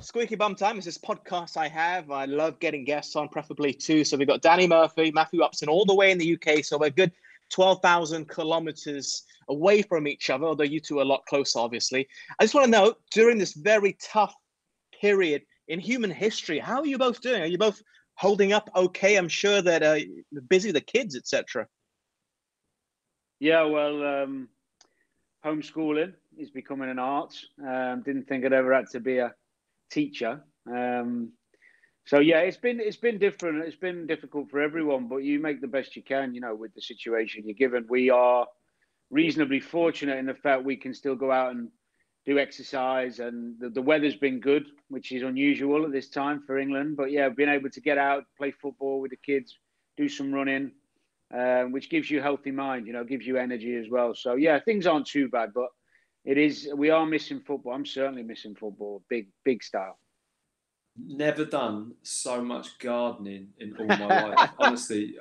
Squeaky Bum Time is this podcast I have. I love getting guests on, preferably two. So we've got Danny Murphy, Matthew Upson, all the way in the UK. So we're good 12,000 kilometers away from each other, although you two are a lot closer, obviously. I just want to know, during this very tough period in human history, how are you both doing? Are you both holding up okay? I'm sure that you're busy with the kids, etc. Yeah, well, homeschooling is becoming an art. Didn't think I'd ever had to be a teacher. So yeah, it's been different. It's been difficult for everyone, but you make the best you can, with the situation you're given. We are reasonably fortunate in the fact we can still go out and do exercise, and the weather's been good, which is unusual at this time for England. But yeah, being able to get out, play football with the kids, do some running, which gives you a healthy mind, gives you energy as well. So yeah, things aren't too bad, but we are missing football. I'm certainly missing football, big style. Never done so much gardening in all my life. Honestly,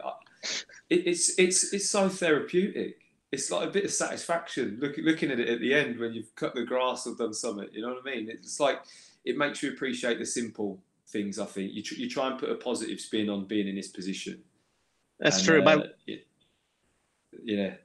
it's so therapeutic. It's like a bit of satisfaction looking at it at the end when you've cut the grass or done something. You know what I mean? It's like it makes you appreciate the simple things. I think you try and put a positive spin on being in this position. That's true.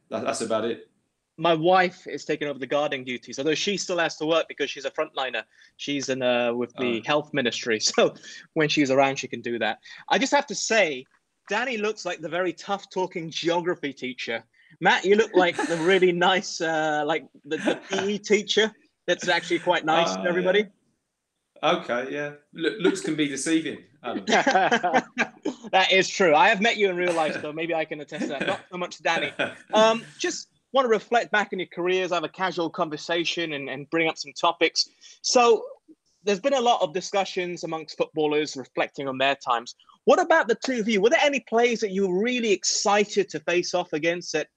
That's about it. My wife is taking over the gardening duties, although she still has to work because she's a frontliner. She's with the health ministry. So when she's around, she can do that. I just have to say, Danny looks like the very tough talking geography teacher. Matt, you look like the really nice, like the PE teacher. That's actually quite nice to everybody. Yeah. Okay, yeah. Looks can be deceiving, Adam. That is true. I have met you in real life, so maybe I can attest to that. Not so much Danny. Just want to reflect back on your careers, have a casual conversation and bring up some topics. So there's been a lot of discussions amongst footballers reflecting on their times. What about the two of you? Were there any players that you were really excited to face off against that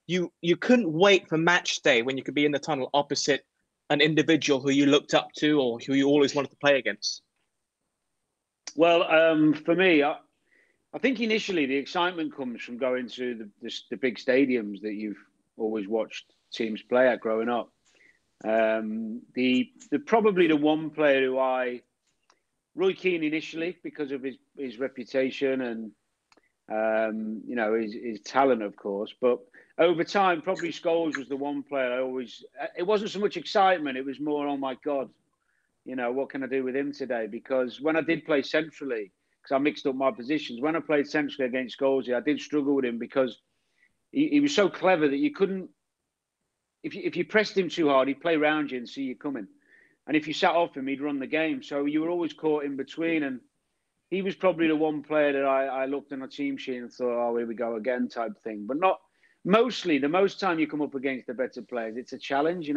you couldn't wait for match day when you could be in the tunnel opposite an individual who you looked up to or who you always wanted to play against? Well, for me, I think initially the excitement comes from going to the big stadiums that you've always watched teams play at growing up. Probably the one player who Roy Keane initially, because of his reputation and his talent, of course. But over time, probably Scholes was the one player it wasn't so much excitement, it was more, oh my God, what can I do with him today? Because when I did play centrally, because I mixed up my positions, when I played centrally against Scholes, I did struggle with him because he was so clever that you couldn't, if you pressed him too hard, he'd play around you and see you coming. And if you sat off him, he'd run the game. So you were always caught in between. And he was probably the one player that I looked on a team sheet and thought, oh, here we go again type thing. But not mostly. The most time you come up against the better players, it's a challenge.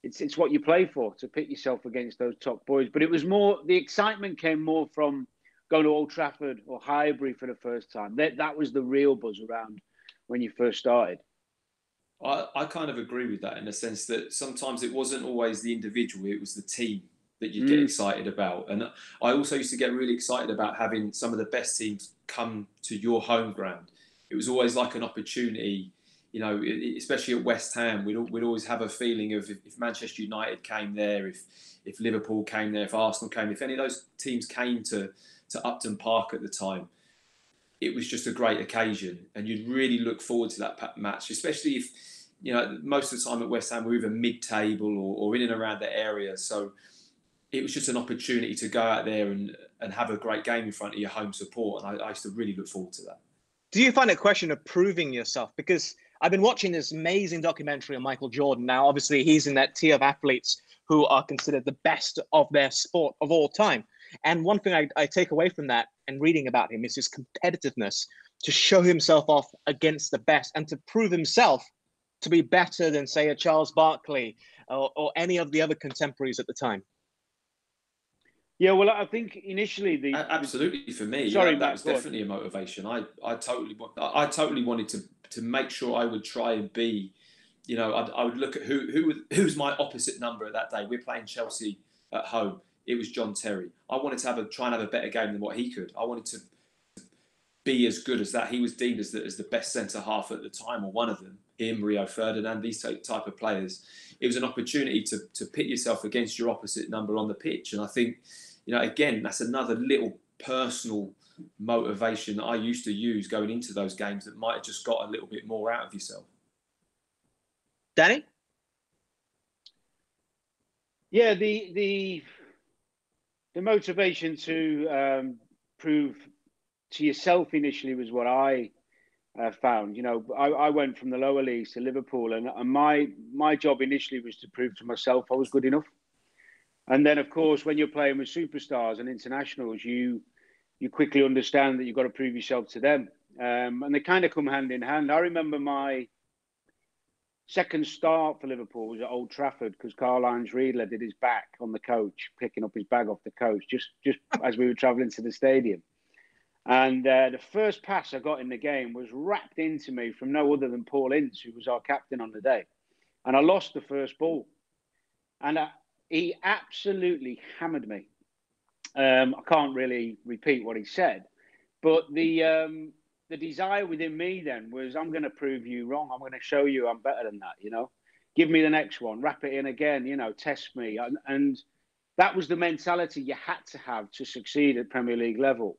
It's what you play for, to pit yourself against those top boys. But it was more, the excitement came more from going to Old Trafford or Highbury for the first time. That was the real buzz around when you first started. I kind of agree with that in the sense that sometimes it wasn't always the individual, it was the team that you'd get excited about. And I also used to get really excited about having some of the best teams come to your home ground. It was always like an opportunity, especially at West Ham, we'd always have a feeling of if Manchester United came there, if Liverpool came there, if Arsenal came, if any of those teams came to Upton Park at the time, it was just a great occasion, and you'd really look forward to that match, especially if, most of the time at West Ham we're either mid-table or in and around the area. So it was just an opportunity to go out there and have a great game in front of your home support, and I used to really look forward to that. Do you find it a question of proving yourself? Because I've been watching this amazing documentary on Michael Jordan. Now, obviously, he's in that tier of athletes who are considered the best of their sport of all time. And one thing I take away from that and reading about him is his competitiveness to show himself off against the best and to prove himself to be better than, say, a Charles Barkley or any of the other contemporaries at the time. Yeah, well, I think initially absolutely for me, that was definitely a motivation. I totally wanted to make sure I would try and be, I would look at who's my opposite number at that day. We're playing Chelsea at home. It was John Terry. I wanted to try and have a better game than what he could. I wanted to be as good as that. He was deemed as the best centre half at the time, or one of them. him, Rio Ferdinand, these type of players. It was an opportunity to pit yourself against your opposite number on the pitch. And I think, again, that's another little personal motivation that I used to use going into those games that might have just got a little bit more out of yourself. Danny? Yeah, the motivation to prove to yourself initially was what I found. I went from the lower leagues to Liverpool, and my job initially was to prove to myself I was good enough. And then, of course, when you're playing with superstars and internationals, you quickly understand that you've got to prove yourself to them. And they kind of come hand in hand. I remember my second start for Liverpool was at Old Trafford because Karl-Heinz Riedler did his back on the coach, picking up his bag off the coach, just as we were travelling to the stadium. And the first pass I got in the game was wrapped into me from no other than Paul Ince, who was our captain on the day. And I lost the first ball. And he absolutely hammered me. I can't really repeat what he said, but the desire within me then was, I'm going to prove you wrong. I'm going to show you I'm better than that, Give me the next one, wrap it in again, test me. And that was the mentality you had to have to succeed at Premier League level.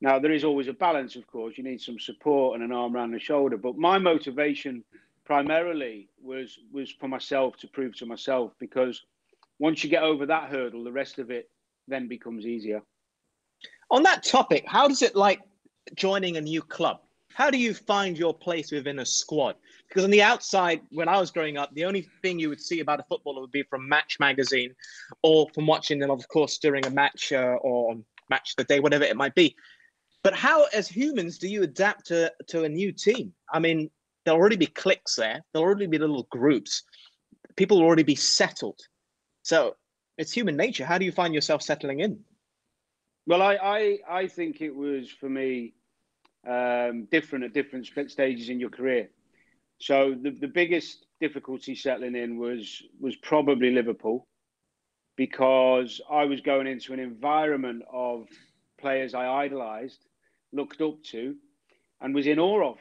Now, there is always a balance, of course. You need some support and an arm around the shoulder. But my motivation primarily was for myself, to prove to myself, because once you get over that hurdle, the rest of it then becomes easier. On that topic, how does it like joining a new club? How do you find your place within a squad? Because on the outside, when I was growing up, the only thing you would see about a footballer would be from Match magazine or from watching them, of course, during a match or Match the Day, whatever it might be. But how, as humans, do you adapt to a new team? I mean, there'll already be cliques there. There'll already be little groups. People will already be settled. So it's human nature. How do you find yourself settling in? Well, I think it was, for me, different at different stages in your career. So the biggest difficulty settling in was probably Liverpool, because I was going into an environment of players I idolised, looked up to, and was in awe of.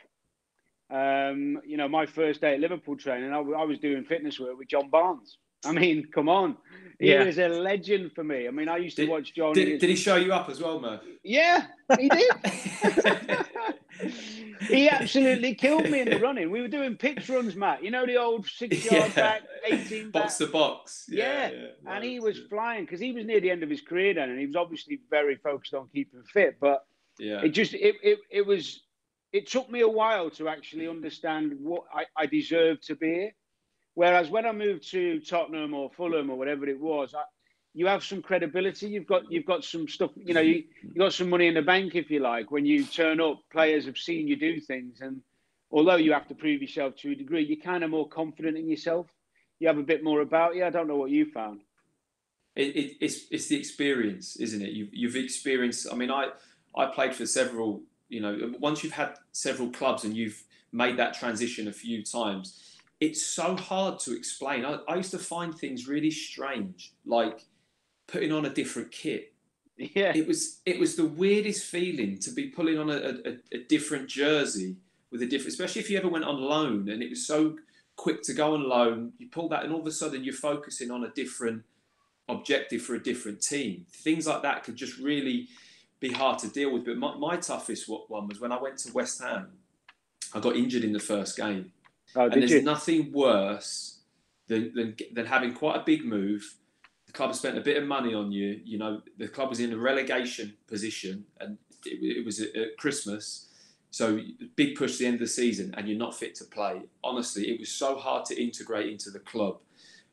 My first day at Liverpool training, I was doing fitness work with John Barnes. I mean, come on. He was a legend for me. I mean, I used to watch John. Did he show you up as well, Murph? Yeah, he did. He absolutely killed me in the running. We were doing pitch runs, Matt. The old 6-yard back, 18 back. Box to box. Yeah. And he was flying because he was near the end of his career then, and he was obviously very focused on keeping fit. But it took me a while to actually understand what I deserved to be here. Whereas when I moved to Tottenham or Fulham or whatever it was, you have some credibility. You've got some stuff. You got some money in the bank, if you like. When you turn up, players have seen you do things, and although you have to prove yourself to a degree, you're kind of more confident in yourself. You have a bit more about you. I don't know what you found. It's the experience, isn't it? You've experienced. I mean, I played for several. Once you've had several clubs and you've made that transition a few times, it's so hard to explain. I used to find things really strange, like putting on a different kit. Yeah, it was the weirdest feeling to be pulling on a different jersey with a different, especially if you ever went on loan and it was so quick to go on loan. You pull that, and all of a sudden you're focusing on a different objective for a different team. Things like that could just really be hard to deal with. But my toughest one was when I went to West Ham. I got injured in the first game. Oh, and there's nothing worse than having quite a big move. The club has spent a bit of money on you. The club was in a relegation position, and it was at Christmas. So big push to the end of the season, and you're not fit to play. Honestly, it was so hard to integrate into the club.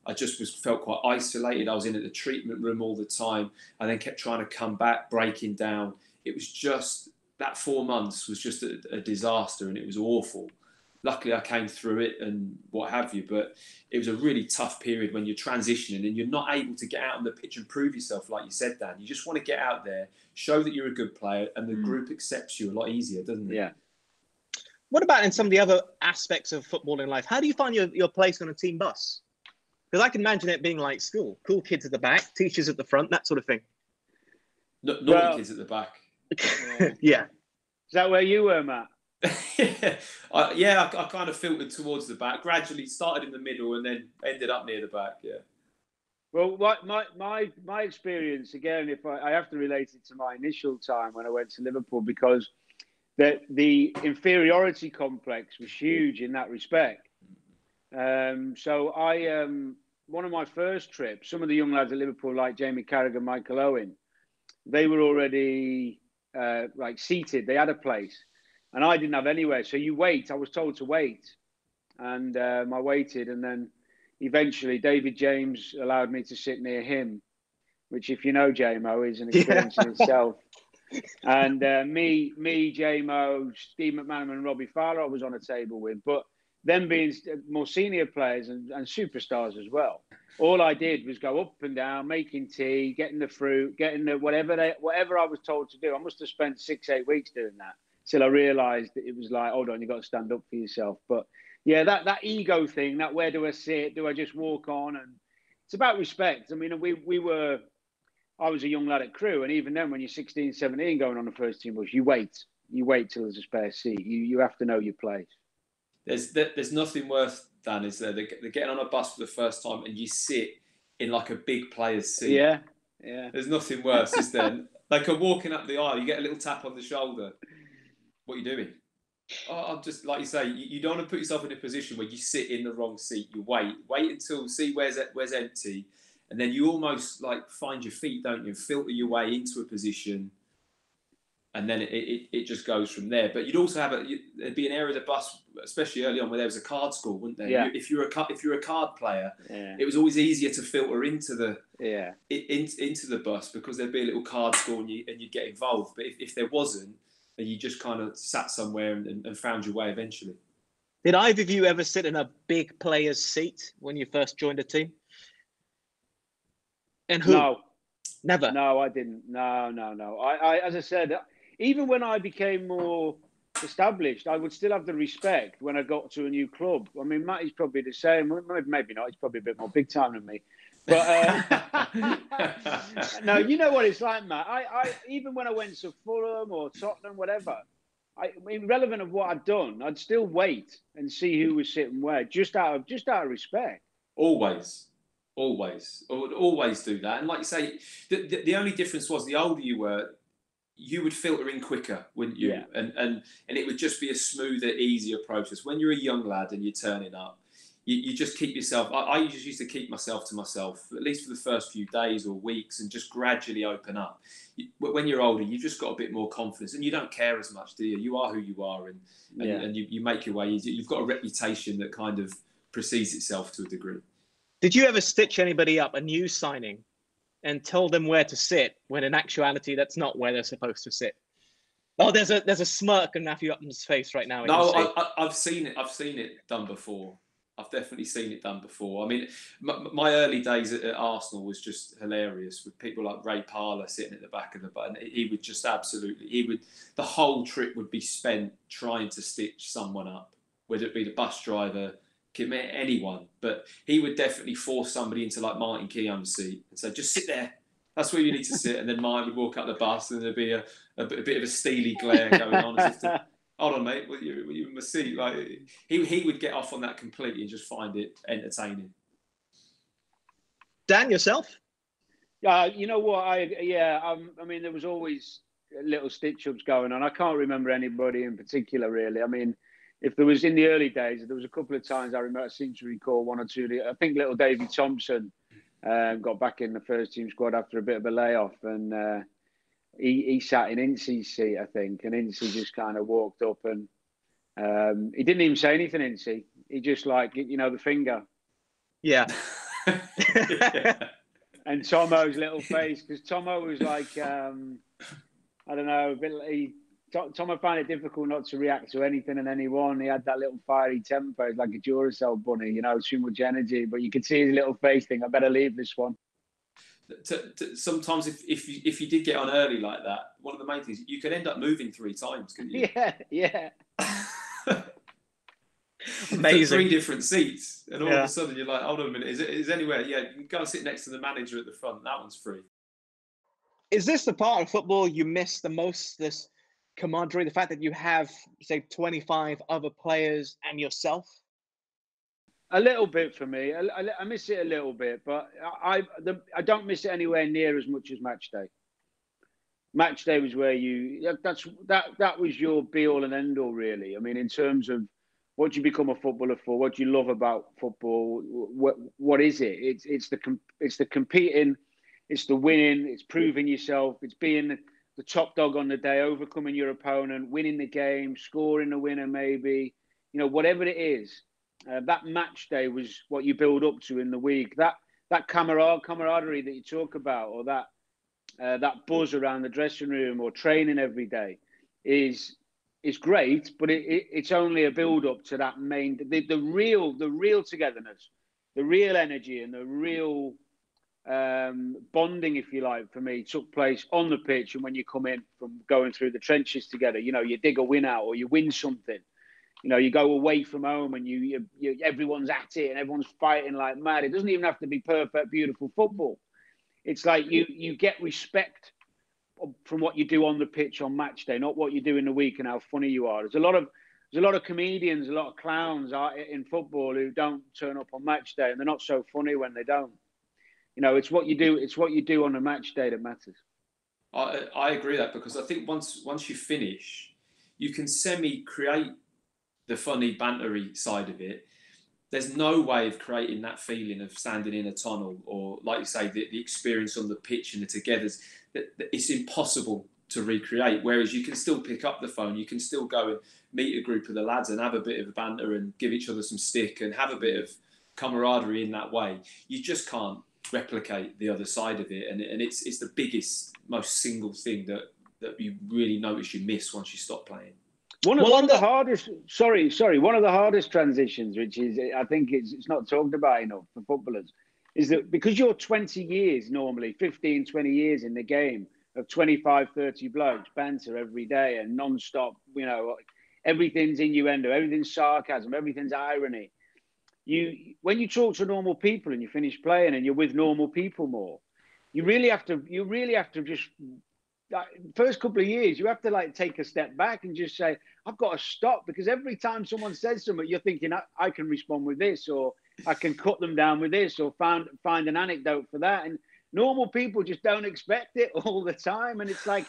I just felt quite isolated. I was in at the treatment room all the time. I then kept trying to come back, breaking down. It was just, that 4 months was just a disaster, and it was awful. Luckily, I came through it and what have you, but it was a really tough period when you're transitioning and you're not able to get out on the pitch and prove yourself, like you said, Dan. You just want to get out there, show that you're a good player, and the group accepts you a lot easier, doesn't it? Yeah. What about in some of the other aspects of football in life? How do you find your place on a team bus? Because I can imagine it being like school. Cool kids at the back, teachers at the front, that sort of thing. Naughty kids at the back. Yeah. Is that where you were, Matt? I kind of filtered towards the back. Gradually started in the middle and then ended up near the back. Yeah. Well, my experience again, if I have to relate it to my initial time when I went to Liverpool, because the inferiority complex was huge in that respect. So one of my first trips, some of the young lads at Liverpool, like Jamie Carragher, Michael Owen, they were already like seated. They had a place, and I didn't have anywhere. So you wait. I was told to wait, and I waited, and then eventually David James allowed me to sit near him, which, if you know JMO, is an experience in itself. And me, JMO, Steve McManaman, and Robbie Fowler, I was on a table with. But them being more senior players and superstars as well, all I did was go up and down, making tea, getting the fruit, getting the whatever I was told to do. I must have spent 6-8 weeks doing that till I realised that it was like, hold on, you got to stand up for yourself. But yeah, that ego thing, that where do I sit? Do I just walk on? And it's about respect. I mean, I was a young lad at Crewe, and even then, when you're 16, 17 going on the first team bus, you wait till there's a spare seat. You have to know your place. There's nothing worse, Dan, is there? They're getting on a bus for the first time and you sit in like a big player's seat. Yeah. There's nothing worse, is there? Like walking up the aisle, you get a little tap on the shoulder. What are you doing? I'm just, like you say, you don't want to put yourself in a position where you sit in the wrong seat. You wait until see where's empty, and then you almost like find your feet, don't you? Filter your way into a position, and then it just goes from there. But you'd also have there'd be an area of the bus, especially early on, where there was a card school, wouldn't there? Yeah. If you're a card player, it was always easier to filter into the into the bus because there'd be a little card school and you'd get involved. But if there wasn't, then you just kind of sat somewhere and found your way eventually. Did either of you ever sit in a big player's seat when you first joined a team? And who? No. Never? No, I didn't. No. I as I said, even when I became more established, I would still have the respect when I got to a new club. I mean, Matty's probably the same. Maybe not. He's probably a bit more big time than me. But no, you know what it's like, Matt. I even when I went to Fulham or Tottenham, whatever, irrelevant of what I'd done, I'd still wait and see who was sitting where, just out of respect. Always do that. And like you say, the only difference was the older you were, you would filter in quicker, wouldn't you? Yeah. And it would just be a smoother, easier process. When you're a young lad and you're turning up, you just keep yourself. I just used to keep myself to myself, at least for the first few days or weeks, and just gradually open up. When you're older, you've just got a bit more confidence, and you don't care as much, do you? You are who you are, and you make your way easy. You've got a reputation that kind of precedes itself to a degree. Did you ever stitch anybody up, a new signing, and tell them where to sit when in actuality that's not where they're supposed to sit? Oh, there's a smirk on Matthew Upton's face right now. No, I've seen it. I've seen it done before. I've definitely seen it done before. I mean, my early days at Arsenal was just hilarious with people like Ray Parlour sitting at the back of the bus. He would just the whole trip would be spent trying to stitch someone up, whether it be the bus driver, anyone. But he would definitely force somebody into like Martin Keown's seat and say, just sit there. That's where you need to sit. And then Martin would walk up the bus and there'd be a bit of a steely glare going on as if hold on, mate. Were you in my seat? Like he would get off on that completely and just find it entertaining. Dan, yourself? You know what? I mean, there was always little stitch-ups going on. I can't remember anybody in particular, really. I mean, if there was in the early days, there was a couple of times I seem to recall one or two. I think little Davy Thompson got back in the first team squad after a bit of a layoff, and he sat in Ince's seat, I think, and Ince just kind of walked up and he didn't even say anything, Ince. He just the finger. Yeah. And Tomo's little face, because Tomo was like, I don't know, Tomo found it difficult not to react to anything and anyone. He had that little fiery temper, like a Duracell bunny, too much energy. But you could see his little face thing. I better leave this one. Sometimes if you did get on early like that, one of the main things, you could end up moving 3 times, couldn't you? Yeah. Amazing. 3 different seats, and all of a sudden you're like, hold on a minute, is anywhere? Yeah, you can go and sit next to the manager at the front. That one's free. Is this the part of football you miss the most? This camaraderie, the fact that you have, say, 25 other players and yourself? A little bit for me. I miss it a little bit, but I don't miss it anywhere near as much as match day. Match day was where that was your be all and end all, really. I mean, in terms of what you become a footballer for, what you love about football, what is it? It's the competing, it's the winning, it's proving yourself, it's being the top dog on the day, overcoming your opponent, winning the game, scoring the winner, maybe, whatever it is. That match day was what you build up to in the week. That camaraderie that you talk about, or that buzz around the dressing room or training every day is great, but it's only a build up to that the real togetherness, the real energy, and the real bonding, if you like, for me, took place on the pitch. And when you come in from going through the trenches together, you dig a win out or you win something. You go away from home and you everyone's at it and everyone's fighting like mad. It doesn't even have to be perfect, beautiful football. It's like you get respect from what you do on the pitch on match day, not what you do in the week and how funny you are. There's a lot of comedians, a lot of clowns in football who don't turn up on match day, and they're not so funny when they don't. It's what you do. It's what you do on a match day that matters. I agree with that, because I think once you finish, you can semi-create the funny, bantery side of it. There's no way of creating that feeling of standing in a tunnel, or, like you say, the experience on the pitch and the togethers. It's impossible to recreate. Whereas you can still pick up the phone, you can still go and meet a group of the lads and have a bit of banter and give each other some stick and have a bit of camaraderie in that way. You just can't replicate the other side of it, and it's the biggest, most single thing that you really notice you miss once you stop playing. One of the hardest transitions, which is, I think it's not talked about enough for footballers, is that because you're 20 years normally, 15, 20 years in the game of 25, 30 blokes, banter every day and non-stop, everything's innuendo, everything's sarcasm, everything's irony. When you talk to normal people and you finish playing and you're with normal people more, you really have to just, first couple of years, you have to take a step back and just say, I've got to stop, because every time someone says something, you're thinking, I can respond with this, or I can cut them down with this, or find an anecdote for that. And normal people just don't expect it all the time. And it's like,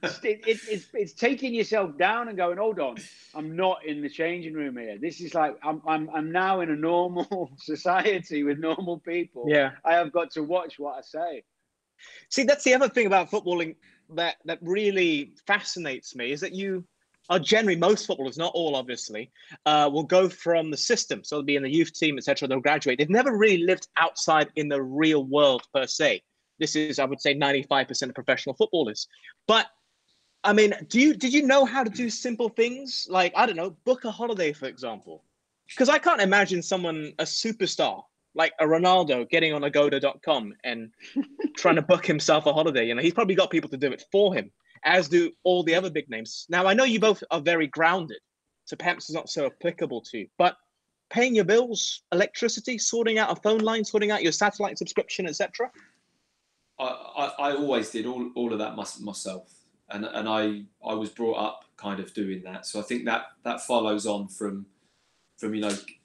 it's taking yourself down and going, hold on, I'm not in the changing room here. This is like, I'm now in a normal society with normal people. Yeah. I have got to watch what I say. See, that's the other thing about footballing that really fascinates me, is that you are generally, most footballers, not all obviously, will go from the system. So they'll be in the youth team, etc. They'll graduate. They've never really lived outside in the real world per se. This is, I would say, 95% of professional footballers. But I mean, did you know how to do simple things like, I don't know, book a holiday, for example? Because I can't imagine a superstar like a Ronaldo getting on agoda.com and trying to book himself a holiday. He's probably got people to do it for him, as do all the other big names. Now, I know you both are very grounded, so perhaps it's not so applicable to you, but paying your bills, electricity, sorting out a phone line, sorting out your satellite subscription, etc. I always did all of that myself, and I was brought up kind of doing that. So I think that follows on from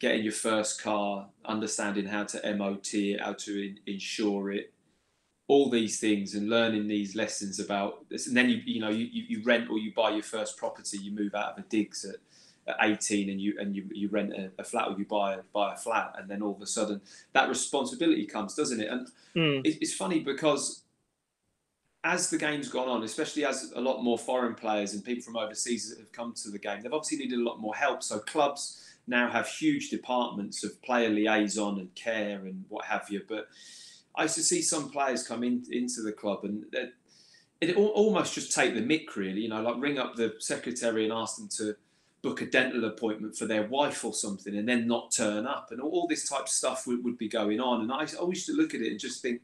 getting your first car, understanding how to MOT it, how to insure it, all these things, and learning these lessons about this. And then you rent or you buy your first property. You move out of a digs at 18, and you rent a flat, or you buy a flat, and then all of a sudden that responsibility comes, doesn't it? And it's funny, because as the game's gone on, especially as a lot more foreign players and people from overseas have come to the game, they've obviously needed a lot more help. So clubs now have huge departments of player liaison and care and what have you. But I used to see some players come into the club, and it almost just take the mick, really. Like ring up the secretary and ask them to book a dental appointment for their wife or something, and then not turn up, and all this type of stuff would be going on. And I always used to look at it and just think,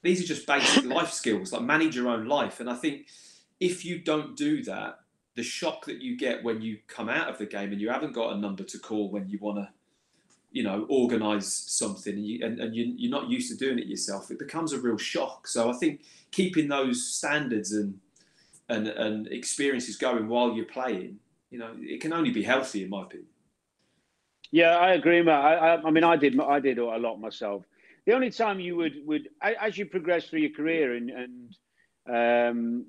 these are just basic life skills, like manage your own life. And I think if you don't do that, the shock that you get when you come out of the game and you haven't got a number to call when you want to, organise something, and you're not used to doing it yourself, it becomes a real shock. So I think keeping those standards and and experiences going while you're playing, you know, it can only be healthy, in my opinion. Yeah, I agree, Matt. I mean, I did a lot myself. The only time you would as you progress through your career and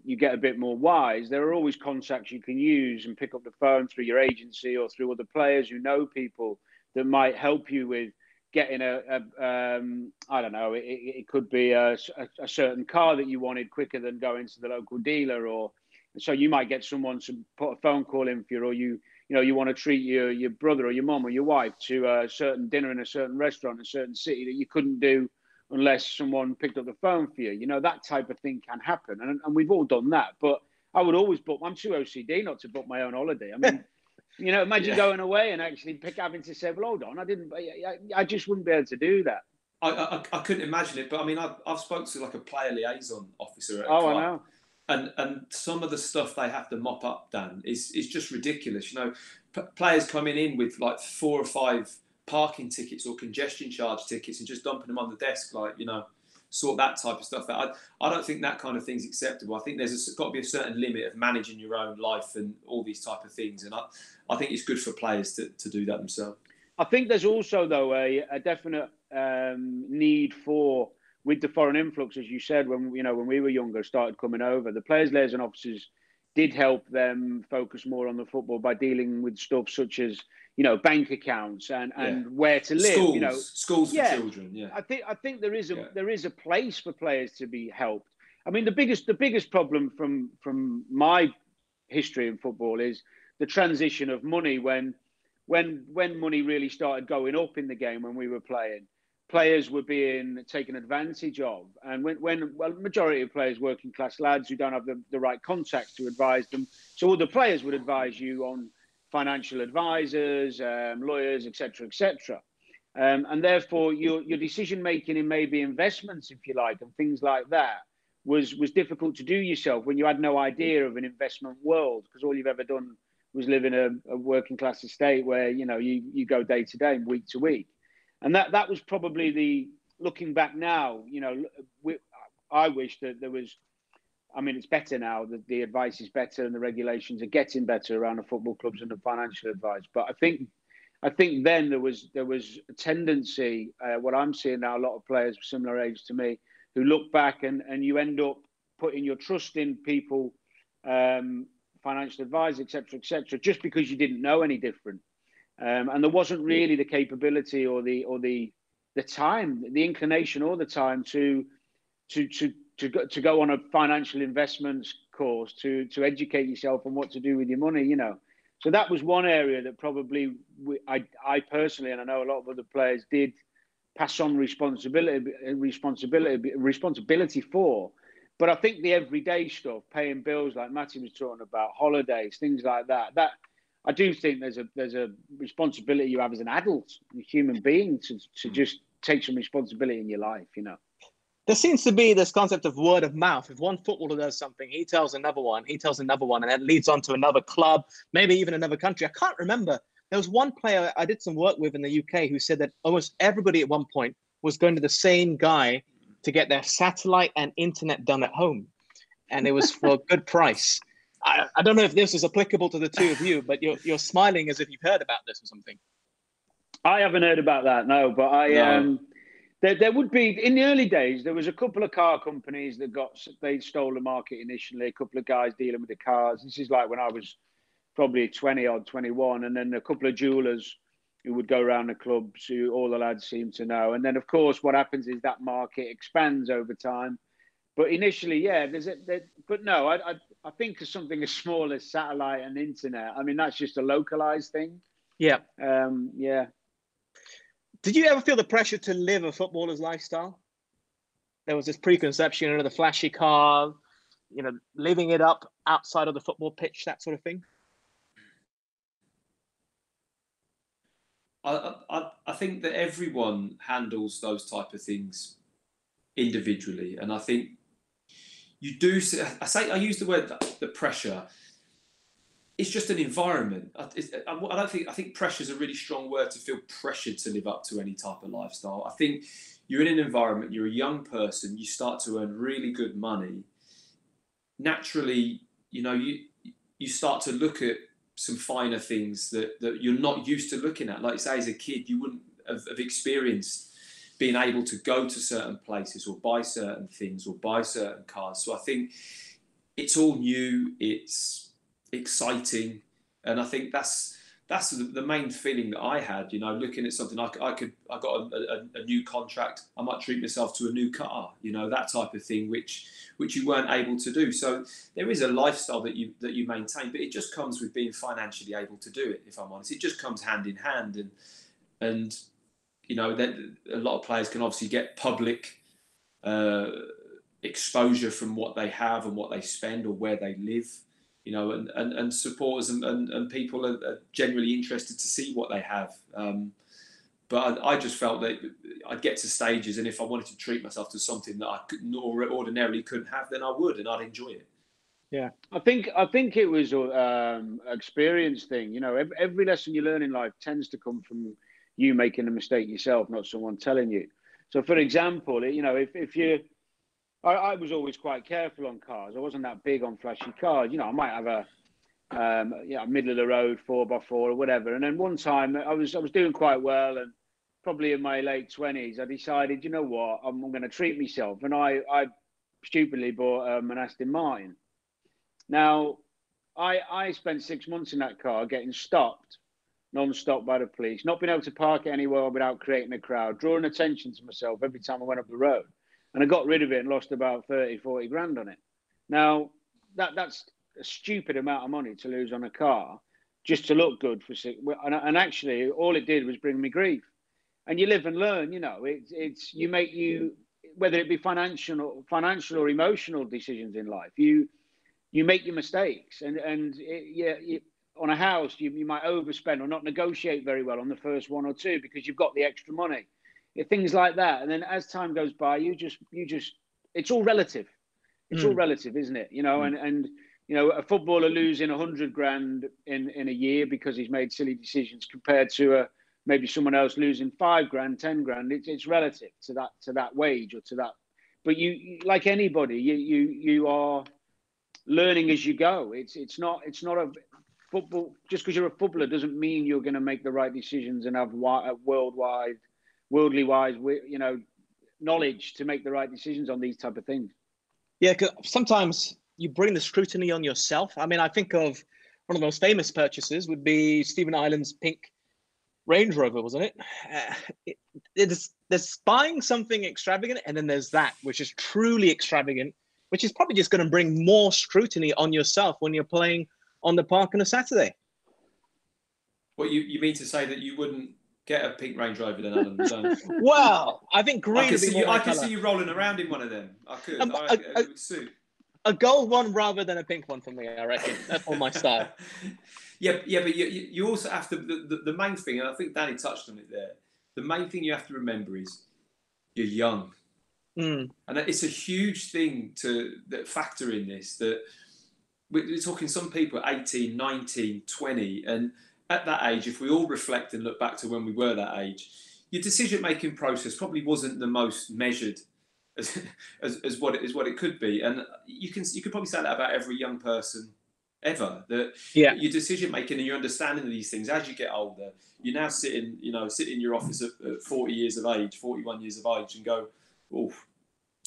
you get a bit more wise, there are always contacts you can use and pick up the phone through your agency or through other players who know people that might help you with getting I don't know, it could be a certain car that you wanted quicker than going to the local dealer, or so you might get someone to put a phone call in for you, or you want to treat your brother or your mum or your wife to a certain dinner in a certain restaurant in a certain city that you couldn't do unless someone picked up the phone for you. You know, that type of thing can happen. And we've all done that. But I would always book, I'm too OCD not to book my own holiday. I mean, you know, imagine going away and actually having to say, well, hold on, I just wouldn't be able to do that. I couldn't imagine it. But I mean, I've spoken to like a player liaison officer at a club. I know. And some of the stuff they have to mop up, Dan, is just ridiculous. You know, players coming in with like 4 or 5 parking tickets or congestion charge tickets and just dumping them on the desk, like, you know, sort that type of stuff out. I don't think that kind of thing's acceptable. I think there's got to be a certain limit of managing your own life and all these type of things. And I think it's good for players to do that themselves. I think there's also, though, a definite need for, with the foreign influx, as you said, when we were younger, started coming over, the players' liaison officers did help them focus more on the football by dealing with stuff such as, you know, bank accounts and where to live. Schools, you know, schools for children. Yeah, I think there is a place for players to be helped. I mean, the biggest problem from my history in football is the transition of money when money really started going up in the game when we were playing. Players were being taken advantage of. And when majority of players, working class lads who don't have the right contacts to advise them. So all the players would advise you on financial advisors, lawyers, etc., etc. And therefore your decision making in maybe investments, if you like, and things like that was difficult to do yourself when you had no idea of an investment world, because all you've ever done was live in a working class estate where, you know, you go day to day and week to week. And that was probably looking back now, you know, I wish that there was, I mean, it's better now that the advice is better and the regulations are getting better around the football clubs and the financial advice. But I think then there was a tendency, what I'm seeing now, a lot of players of similar age to me, who look back and you end up putting your trust in people, financial advisors, etc., just because you didn't know any different. And there wasn't really the capability or the time, the inclination or the time to go on a financial investments course to educate yourself on what to do with your money, you know. So that was one area that probably I personally, and I know a lot of other players, did pass on responsibility for. But I think the everyday stuff, paying bills, like Matty was talking about, holidays, things like that, I do think there's a responsibility you have as an adult, a human being, to just take some responsibility in your life, you know. There seems to be this concept of word of mouth. If one footballer does something, he tells another one, and that leads on to another club, maybe even another country. I can't remember. There was one player I did some work with in the UK who said that almost everybody at one point was going to the same guy to get their satellite and internet done at home. And it was for a good price. I don't know if this is applicable to the two of you, but you're smiling as if you've heard about this or something. I haven't heard about that, no. But there would be, in the early days, there was a couple of car companies they stole the market initially. A couple of guys dealing with the cars. This is like when I was probably 20 or 21, and then a couple of jewelers who would go around the clubs who all the lads seem to know. And then, of course, what happens is that market expands over time. But initially, yeah, but no, I think of something as small as satellite and internet. I mean, that's just a localized thing. Yeah. Yeah. Did you ever feel the pressure to live a footballer's lifestyle? There was this preconception, you know, the flashy car, you know, living it up outside of the football pitch, that sort of thing. I think that everyone handles those type of things individually, and I think you do. I use the word the pressure. It's just an environment. I think pressure is a really strong word to feel pressured to live up to any type of lifestyle. I think you're in an environment. You're a young person. You start to earn really good money. Naturally, you start to look at some finer things that you're not used to looking at. Like you say, as a kid, you wouldn't have experienced being able to go to certain places or buy certain things or buy certain cars. So I think it's all new, it's exciting, and I think that's the main feeling that I had. Looking at something, I got a new contract, I might treat myself to a new car, that type of thing, which you weren't able to do. So there is a lifestyle that you maintain, but it just comes with being financially able to do it. If I'm honest, it just comes hand in hand, and that a lot of players can obviously get public exposure from what they have and what they spend or where they live, and supporters and people are generally interested to see what they have. But I just felt that I'd get to stages, and if I wanted to treat myself to something that I ordinarily couldn't have, then I would, and I'd enjoy it. Yeah, I think it was an experience thing. Every lesson you learn in life tends to come from you making a mistake yourself, not someone telling you. So, for example, if you, I was always quite careful on cars. I wasn't that big on flashy cars. I might have a middle of the road 4x4 or whatever. And then one time I was doing quite well, and probably in my late 20s, I decided, you know what, I'm going to treat myself, and I stupidly bought an Aston Martin. Now, I spent 6 months in that car getting stopped non-stop by the police, not being able to park it anywhere without creating a crowd, drawing attention to myself every time I went up the road. And I got rid of it and lost about 30, 40 grand on it. Now, that's a stupid amount of money to lose on a car just to look good for 6. And actually, all it did was bring me grief. And you live and learn, it's whether it be financial or emotional decisions in life, you make your mistakes. On a house, you might overspend or not negotiate very well on the first one or two because you've got the extra money, things like that. And then as time goes by, you just it's all relative. It's all relative, isn't it? And a footballer losing 100 grand in a year because he's made silly decisions compared to maybe someone else losing 5 grand, 10 grand. It's relative to that wage or to that. But you like anybody, you are learning as you go. It's not a football, just because you're a footballer doesn't mean you're going to make the right decisions and have worldly wise, knowledge to make the right decisions on these type of things. Yeah, because sometimes you bring the scrutiny on yourself. I mean, I think of one of the most famous purchases would be Stephen Ireland's pink Range Rover, wasn't it? There's buying something extravagant, and then there's that, which is truly extravagant, which is probably just going to bring more scrutiny on yourself when you're playing on the park on a Saturday. Well, you mean to say that you wouldn't get a pink Range Rover then, Alan? Well, I think green. I can see you rolling around in one of them. I could. It would suit. A gold one rather than a pink one for me, I reckon. That's all my style. Yeah, but you also have to. The main thing, and I think Danny touched on it there. The main thing you have to remember is you're young, and it's a huge thing that factor in this. That we're talking some people at 18, 19, 20, and at that age, if we all reflect and look back to when we were that age, your decision-making process probably wasn't the most measured as what it could be. And you could probably say that about every young person ever. That your decision-making and your understanding of these things as you get older, you now sit in your office at 40 years of age, 41 years of age, and go, oh,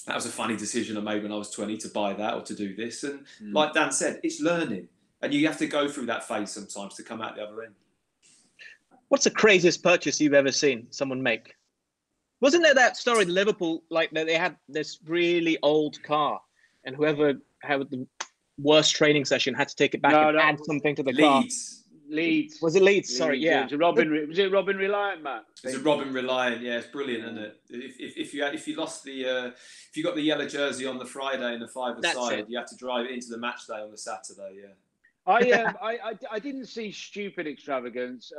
that was a funny decision I made when I was 20 to buy that or to do this. And like Dan said, it's learning. And you have to go through that phase sometimes to come out the other end. What's the craziest purchase you've ever seen someone make? Wasn't there that story in Liverpool, like that they had this really old car, and whoever had the worst training session had to take it back and add something to the car? Leeds. Was it Leeds? Sorry, yeah. Was it Robin Reliant, Matt? It's a Robin Reliant, yeah. It's brilliant, isn't it? If you got the yellow jersey on the Friday and the five-a-side, you have to drive it into the match day on the Saturday, yeah. I didn't see stupid extravagance.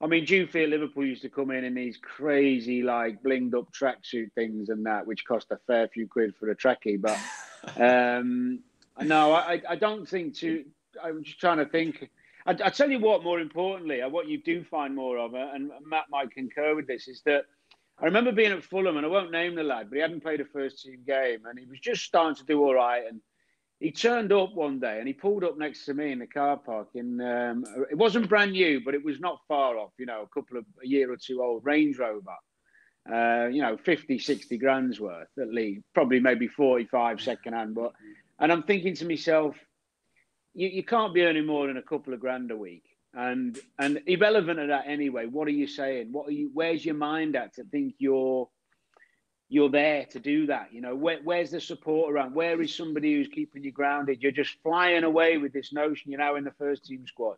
Dufy at Liverpool used to come in these crazy, like, blinged up tracksuit things and that, which cost a fair few quid for a trackie. But no, I don't think I'm just trying to think. I tell you what, more importantly, what you do find more of, and Matt might concur with this, is that I remember being at Fulham, and I won't name the lad, but he hadn't played a first team game, and he was just starting to do all right, and he turned up one day and he pulled up next to me in the car park. It wasn't brand new, but it was not far off. A year or two old Range Rover. 50, 60 grand's worth at least, probably maybe 45 second hand. And I'm thinking to myself, you can't be earning more than a couple of grand a week. And irrelevant of that anyway, what are you saying? Where's your mind at to think you're there to do that? Where's the support around? Where is somebody who's keeping you grounded? You're just flying away with this notion you're now in the first team squad.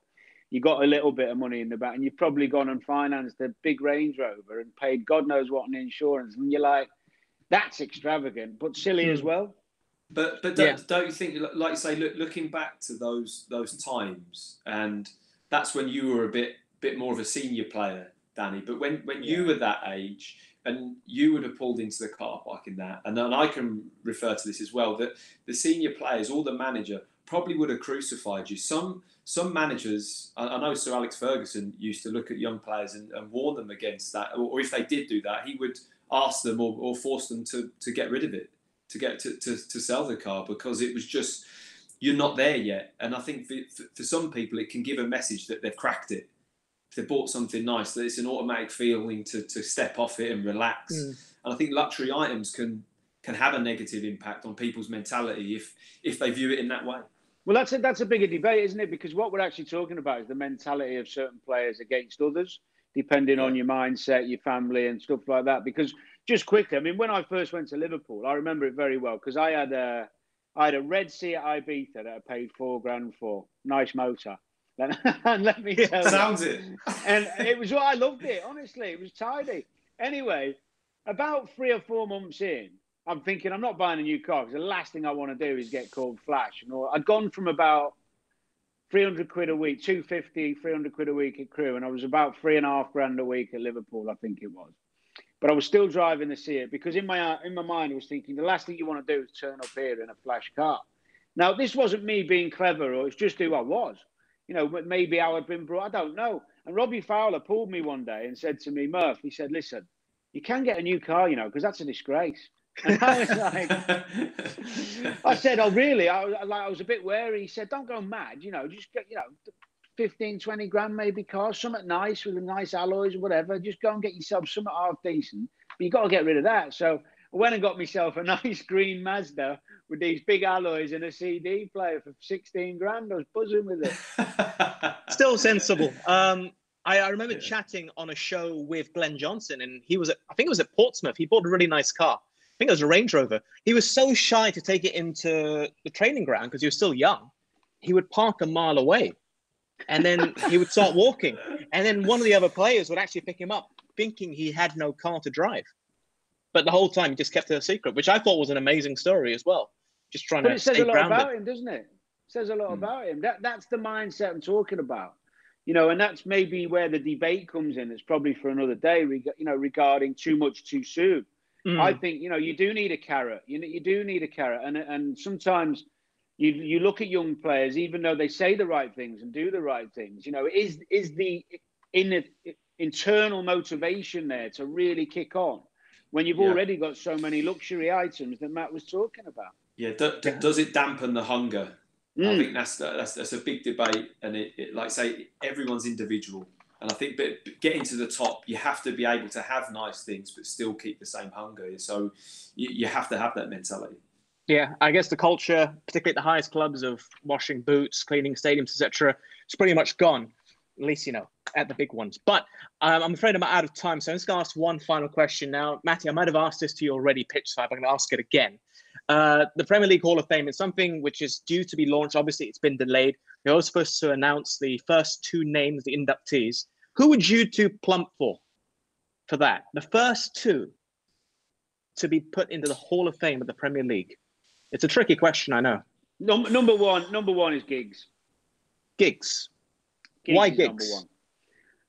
You got a little bit of money in the bank and you've probably gone and financed a big Range Rover and paid God knows what in insurance. And you're like, that's extravagant, but silly as well. But don't you think, like you say, looking back to those times, and that's when you were a bit more of a senior player, Danny. But when you were that age, and you would have pulled into the car park in that, and I can refer to this as well, that the senior players or the manager probably would have crucified you. Some managers, I know Sir Alex Ferguson used to look at young players and warn them against that, or if they did do that, he would ask them or force them to get rid of it, to sell the car, because it was just, you're not there yet. And I think for some people, it can give a message that they've cracked it. If they bought something nice, that it's an automatic feeling to step off it and relax. And I think luxury items can have a negative impact on people's mentality if they view it in that way. Well, that's a bigger debate, isn't it? Because what we're actually talking about is the mentality of certain players against others, depending on your mindset, your family and stuff like that. Because just quickly, I mean, when I first went to Liverpool, I remember it very well because I had a red Seat Ibiza that I paid £4,000 for. Nice motor. And let me tell you. Sounds it. And it was, I loved it, honestly. It was tidy. Anyway, about 3 or 4 months in, I'm thinking I'm not buying a new car because the last thing I want to do is get called flash. I'd gone from about 300 quid a week, 250, 300 quid a week at Crewe, and I was about 3.5 grand a week at Liverpool, I think it was. But I was still driving the Seat because in my mind I was thinking the last thing you want to do is turn up here in a flash car. Now, this wasn't me being clever, or it's just who I was. Maybe how I'd been brought, I don't know. And Robbie Fowler pulled me one day and said to me, Murph, he said, listen, you can get a new car, because that's a disgrace. And I was like, I said, oh, really? I was a bit wary. He said, don't go mad, just get, 15, 20 grand maybe car, something nice with nice alloys or whatever. Just go and get yourself something half decent. But you got to get rid of that. So I went and got myself a nice green Mazda with these big alloys and a CD player for 16 grand. I was buzzing with it. Still sensible. I remember chatting on a show with Glenn Johnson, and I think it was at Portsmouth. He bought a really nice car. I think it was a Range Rover. He was so shy to take it into the training ground because he was still young. He would park a mile away, and then he would start walking. And then one of the other players would actually pick him up, thinking he had no car to drive. But the whole time he just kept it a secret, which I thought was an amazing story as well. Just trying to stay grounded. But it says a lot about him, doesn't it? It says a lot about him. That's the mindset I'm talking about. And that's maybe where the debate comes in. It's probably for another day, regarding too much too soon. I think, you do need a carrot. You do need a carrot. And sometimes you look at young players, even though they say the right things and do the right things, is the internal motivation there to really kick on when you've already got so many luxury items that Matt was talking about? Yeah. Does it dampen the hunger? I think that's a big debate. And it like say, everyone's individual. And I think getting to the top, you have to be able to have nice things, but still keep the same hunger. So you have to have that mentality. Yeah, I guess the culture, particularly at the highest clubs, of washing boots, cleaning stadiums, etc., it's pretty much gone, at least, at the big ones. But I'm afraid I'm out of time. So I'm just going to ask one final question now. Matty, I might have asked this to you already, pitch side, but I'm going to ask it again. The Premier League Hall of Fame is something which is due to be launched. Obviously, it's been delayed. They're all supposed to announce the first 2 names, the inductees. Who would you 2 plump for that? The first 2 to be put into the Hall of Fame of the Premier League. It's a tricky question, I know. Number one is Giggs. Giggs. Why Giggs?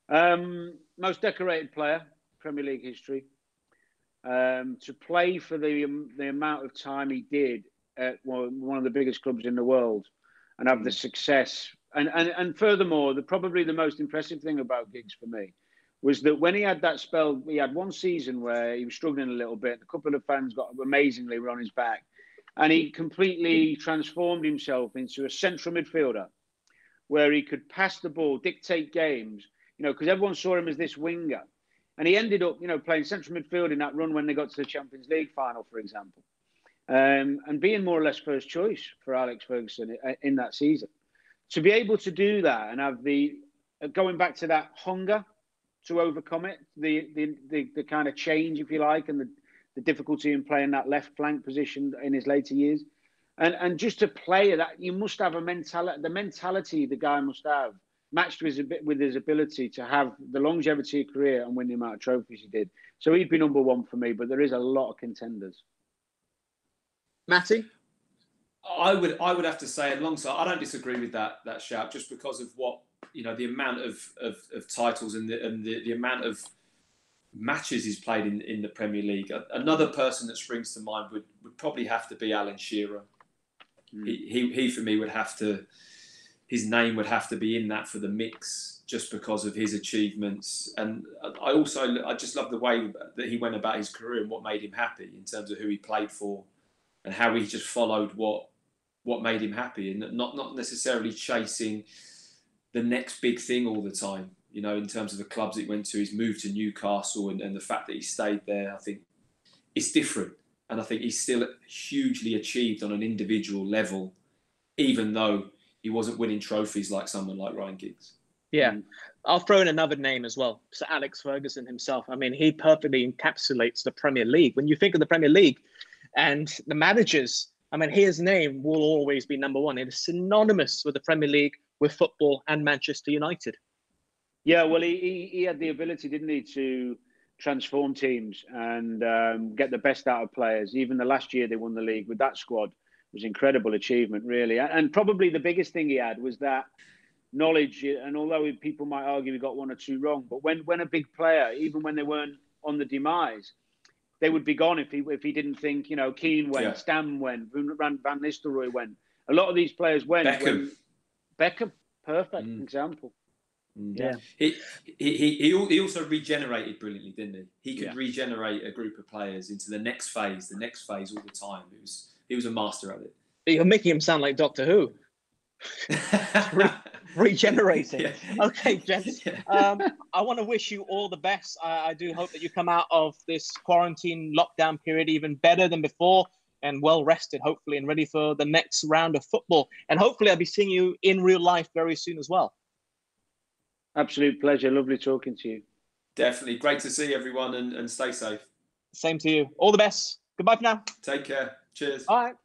Number one. Most decorated player, Premier League history. To play for the amount of time he did at one of the biggest clubs in the world and have the success. And furthermore, probably the most impressive thing about Giggs for me was that when he had that spell, he had one season where he was struggling a little bit. A couple of fans got amazingly on his back. And he completely transformed himself into a central midfielder where he could pass the ball, dictate games, because everyone saw him as this winger. And he ended up, playing central midfield in that run when they got to the Champions League final, for example, and being more or less first choice for Alex Ferguson in that season. To be able to do that and have going back to that hunger to overcome it, the kind of change, if you like, and the difficulty in playing that left flank position in his later years. And just to play that, you must have the mentality the guy must have, matched with his ability to have the longevity of career and win the amount of trophies he did. So he'd be number one for me, but there is a lot of contenders. Matty? I would have to say, alongside, I don't disagree with that shout, just because of what, the amount of titles and the amount of matches he's played in the Premier League. Another person that springs to mind would probably have to be Alan Shearer. He for me his name would have to be in that for the mix, just because of his achievements. And I just love the way that he went about his career and what made him happy in terms of who he played for and how he just followed what made him happy, and not necessarily chasing the next big thing all the time. In terms of the clubs he went to, his move to Newcastle and the fact that he stayed there, I think it's different. And I think he's still hugely achieved on an individual level, even though he wasn't winning trophies like someone like Ryan Giggs. Yeah. I'll throw in another name as well. So Alex Ferguson himself. I mean, he perfectly encapsulates the Premier League. When you think of the Premier League and the managers, I mean, his name will always be number one. It is synonymous with the Premier League, with football and Manchester United. Yeah, well, he had the ability, didn't he, to transform teams and get the best out of players. Even the last year they won the league with that squad was incredible achievement, really. And probably the biggest thing he had was that knowledge. And although people might argue he got one or two wrong, but when a big player, even when they weren't on the demise, they would be gone if he didn't think, Keown went, Stam went, Van Nistelrooy went. A lot of these players went. Beckham, perfect example. Yeah. He also regenerated brilliantly, didn't he? He could regenerate a group of players into the next phase all the time. He was a master at it. You're making him sound like Doctor Who. Regenerating. Yeah. Okay, gents. I want to wish you all the best. I do hope that you come out of this quarantine lockdown period even better than before and well rested, hopefully, and ready for the next round of football. And hopefully I'll be seeing you in real life very soon as well. Absolute pleasure. Lovely talking to you. Definitely. Great to see everyone and stay safe. Same to you. All the best. Goodbye for now. Take care. Cheers. All right.